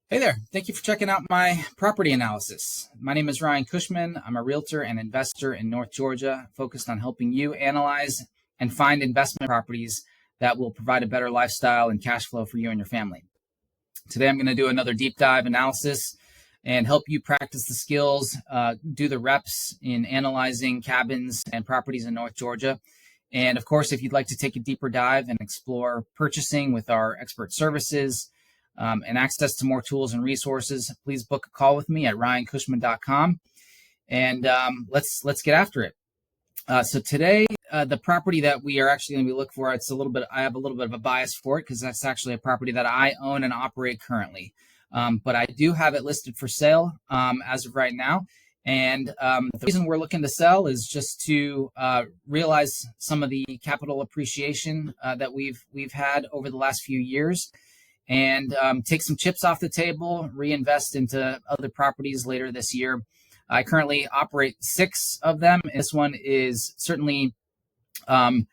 Hey there. Thank you for checking out my property analysis. My name is Ryan Cushman. I'm a realtor and investor in North Georgia, focused on helping you analyze and find investment properties that will provide a better lifestyle and cash flow for you and your family. Today, I'm going to do another deep dive analysis and help you practice the skills, do the reps in analyzing cabins and properties in North Georgia. And of course, if you'd like to take a deeper dive and explore purchasing with our expert services, and access to more tools and resources, please book a call with me at ryancushman.com, and let's get after it. So today, the property that we are actually going to be looking for, I have a little bit of a bias for it because that's actually a property that I own and operate currently. But I do have it listed for sale as of right now. And the reason we're looking to sell is just to realize some of the capital appreciation that we've had over the last few years, and take some chips off the table, reinvest into other properties later this year. I currently operate 6 of them. This one is certainly been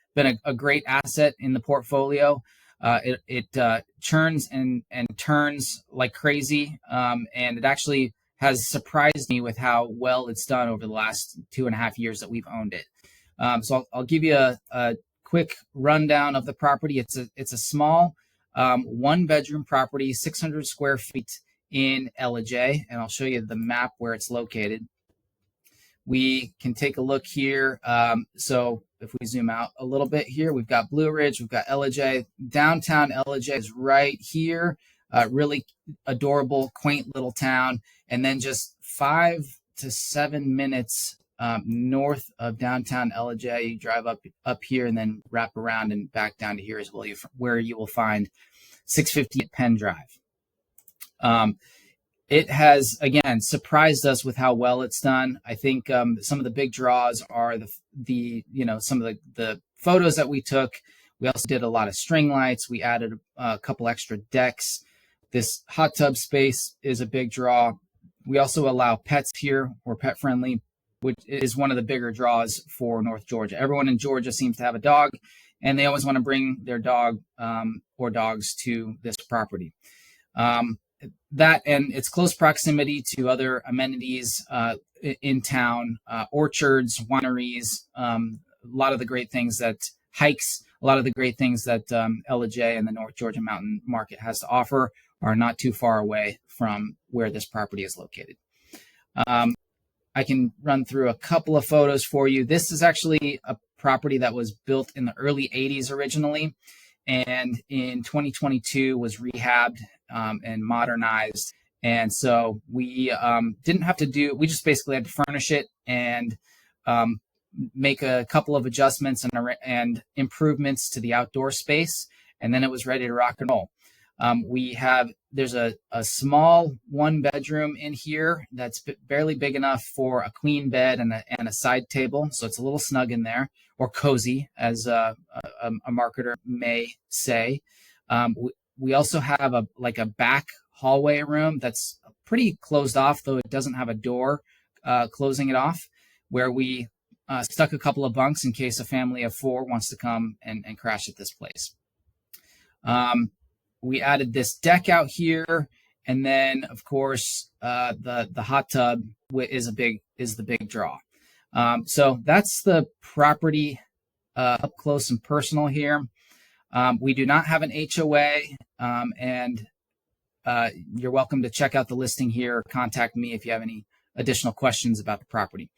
a great asset in the portfolio. It churns and turns like crazy, and it actually has surprised me with how well it's done over the last 2.5 years that we've owned it. So I'll give you a quick rundown of the property. It's a small 1-bedroom property, 600 square feet in Ellijay, and I'll show you the map where it's located. We can take a look here. So if we zoom out a little bit here, we've got Blue Ridge, we've got Ellijay. Downtown Ellijay is right here. Really adorable, quaint little town. And then just 5 to 7 minutes north of downtown Ellijay, you drive up here and then wrap around and back down to here as well, where you will find 650 Penn Drive. It has, again, surprised us with how well it's done. I think some of the big draws are some of the photos that we took. We also did a lot of string lights. We added a couple extra decks. This hot tub space is a big draw. We also allow pets here. We're pet friendly, which is one of the bigger draws for North Georgia. Everyone in Georgia seems to have a dog, and they always want to bring their dog or dogs to this property. That and its close proximity to other amenities in town, orchards, wineries, a lot of the great things that Ellijay and the North Georgia Mountain Market has to offer are not too far away from where this property is located. I can run through a couple of photos for you. This is actually a property that was built in the early 80s originally, and in 2022 was rehabbed and modernized. And so we we just basically had to furnish it and make a couple of adjustments and improvements to the outdoor space, and then it was ready to rock and roll. There's a small 1-bedroom in here that's barely big enough for a queen bed and a side table. So it's a little snug in there, or cozy, as a marketer may say. We also have a back hallway room that's pretty closed off, though it doesn't have a door closing it off, where we stuck a couple of bunks in case a family of 4 wants to come and crash at this place. We added this deck out here, and then of course the hot tub is the big draw. So that's the property up close and personal here. We do not have an HOA, and you're welcome to check out the listing here. Contact me if you have any additional questions about the property.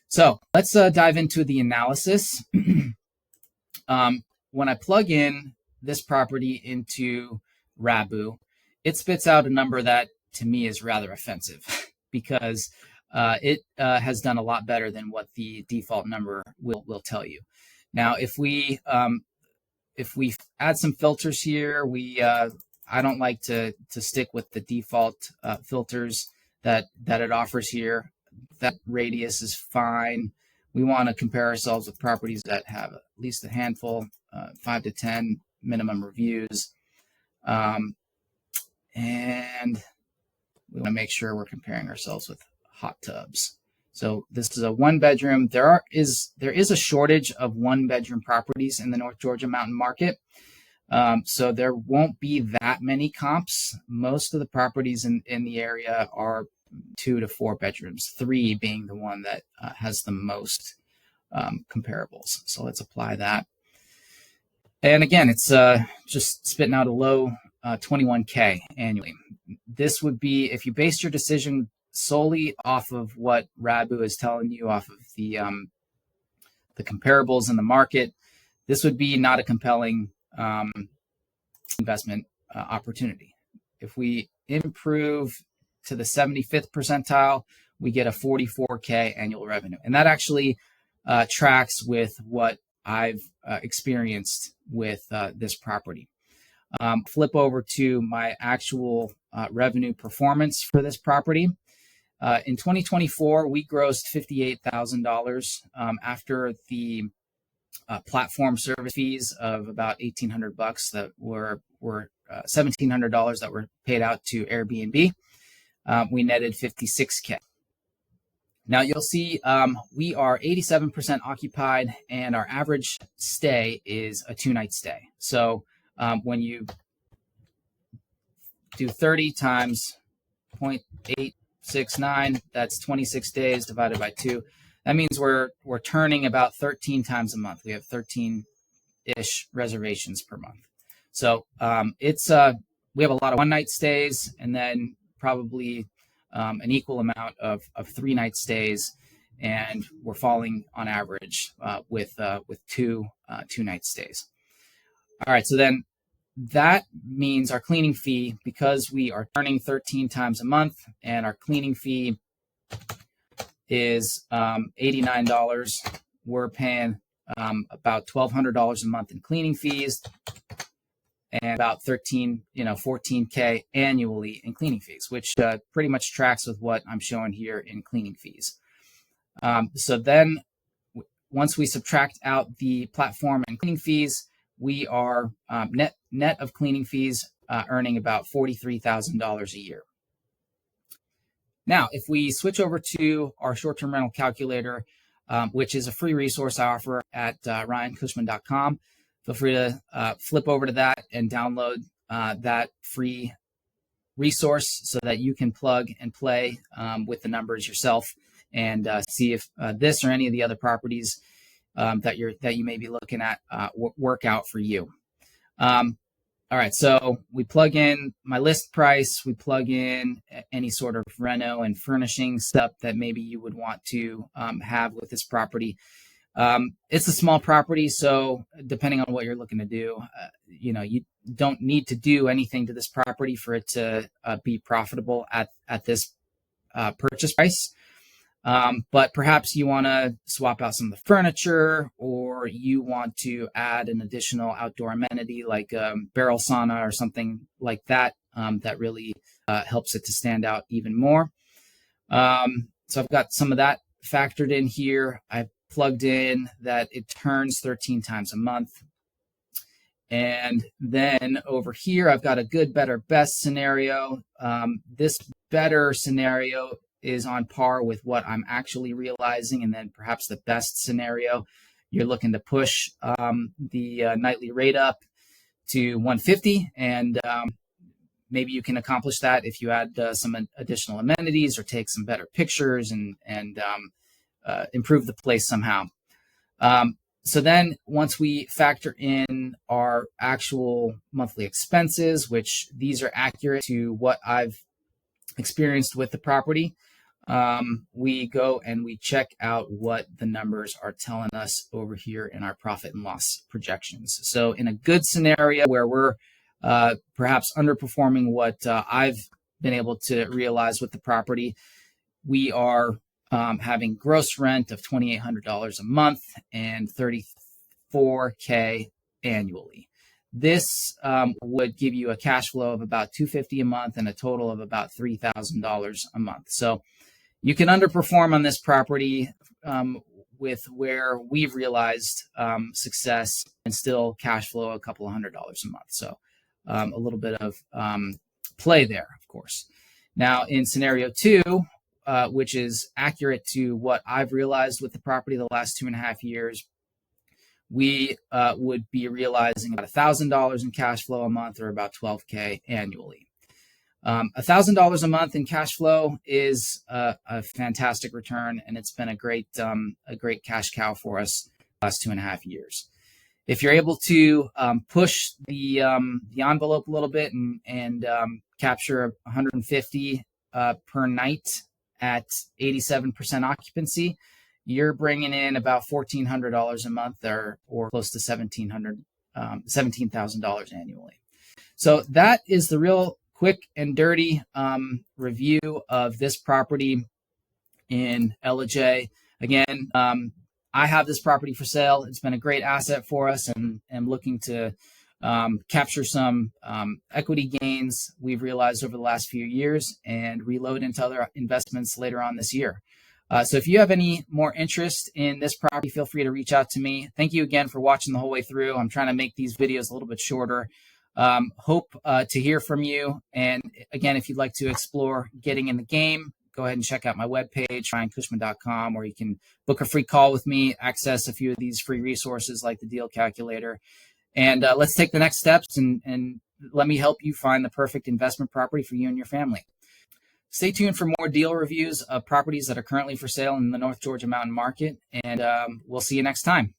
So let's dive into the analysis. When I plug in this property into Rabu, it spits out a number that to me is rather offensive because it has done a lot better than what the default number will tell you. Now, if we add some filters here, I don't like to stick with the default filters that it offers here. That radius is fine. We want to compare ourselves with properties that have at least a handful, 5 to 10 minimum reviews. And we want to make sure we're comparing ourselves with hot tubs. So this is a 1-bedroom. There is a shortage of 1-bedroom properties in the North Georgia Mountain Market. So there won't be that many comps. Most of the properties in the area are 2 to 4 bedrooms, 3 being the one that has the most comparables. So let's apply that. And again, it's just spitting out a low 21K annually. This would be, if you base your decision solely off of what Rabu is telling you, off of the comparables in the market, this would be not a compelling investment opportunity. If we improve to the 75th percentile, we get a 44K annual revenue. And that actually tracks with what I've experienced with this property. Flip over to my actual revenue performance for this property. In 2024, we grossed $58,000 after the platform service fees of about $1,800 that were $1,700 that were paid out to Airbnb. We netted $56K. Now you'll see we are 87% occupied, and our average stay is a 2-night stay. So when you do 30 times 0.869, that's 26 days divided by 2. That means we're turning about 13 times a month. We have 13-ish reservations per month. So we have a lot of 1-night stays, and then probably an equal amount of 3-night stays, and we're falling on average with 2 2-night stays. All right, so then that means our cleaning fee, because we are turning 13 times a month, and our cleaning fee is $89. We're paying about $1,200 a month in cleaning fees, and about 14K annually in cleaning fees, which pretty much tracks with what I'm showing here in cleaning fees. So then once we subtract out the platform and cleaning fees, we are net of cleaning fees earning about $43,000 a year. Now, if we switch over to our short-term rental calculator, which is a free resource I offer at ryancushman.com, feel free to flip over to that and download that free resource so that you can plug and play with the numbers yourself and see if this or any of the other properties that you may be looking at work out for you. All right, so we plug in my list price, we plug in any sort of reno and furnishing stuff that maybe you would want to have with this property. It's a small property, so depending on what you're looking to do, you don't need to do anything to this property for it to be profitable at this purchase price. But perhaps you want to swap out some of the furniture, or you want to add an additional outdoor amenity like a barrel sauna or something like that that really helps it to stand out even more. So I've got some of that factored in here. I've plugged in that it turns 13 times a month. And then over here, I've got a good, better, best scenario. This better scenario is on par with what I'm actually realizing. And then perhaps the best scenario, you're looking to push the nightly rate up to 150. And maybe you can accomplish that if you add some additional amenities or take some better pictures and improve the place somehow. So then once we factor in our actual monthly expenses, which these are accurate to what I've experienced with the property, we go and we check out what the numbers are telling us over here in our profit and loss projections. So in a good scenario where we're perhaps underperforming what I've been able to realize with the property, we are having gross rent of $2,800 a month and $34K annually. This would give you a cash flow of about $250 a month and a total of about $3,000 a month. So you can underperform on this property with where we've realized success and still cash flow a couple of $100 a month. So a little bit of play there, of course. Now in scenario 2, which is accurate to what I've realized with the property the last 2.5 years, we would be realizing about $1,000 in cash flow a month, or about $12K annually. $1,000 a month in cash flow is a fantastic return, and it's been a great cash cow for us the last 2.5 years. If you're able to push the envelope a little bit and capture 150 per night at 87% occupancy, you're bringing in about $1,400 a month, or close to $17,000 annually. So that is the real quick and dirty review of this property in Ellijay. Again, I have this property for sale. It's been a great asset for us, and I'm looking to capture some equity gains we've realized over the last few years and reload into other investments later on this year. So if you have any more interest in this property, feel free to reach out to me. Thank you again for watching the whole way through. I'm trying to make these videos a little bit shorter. Hope to hear from you. And again, if you'd like to explore getting in the game, go ahead and check out my webpage, ryancushman.com, where you can book a free call with me, access a few of these free resources like the deal calculator. And let's take the next steps and let me help you find the perfect investment property for you and your family. Stay tuned for more deal reviews of properties that are currently for sale in the North Georgia Mountain market, and we'll see you next time.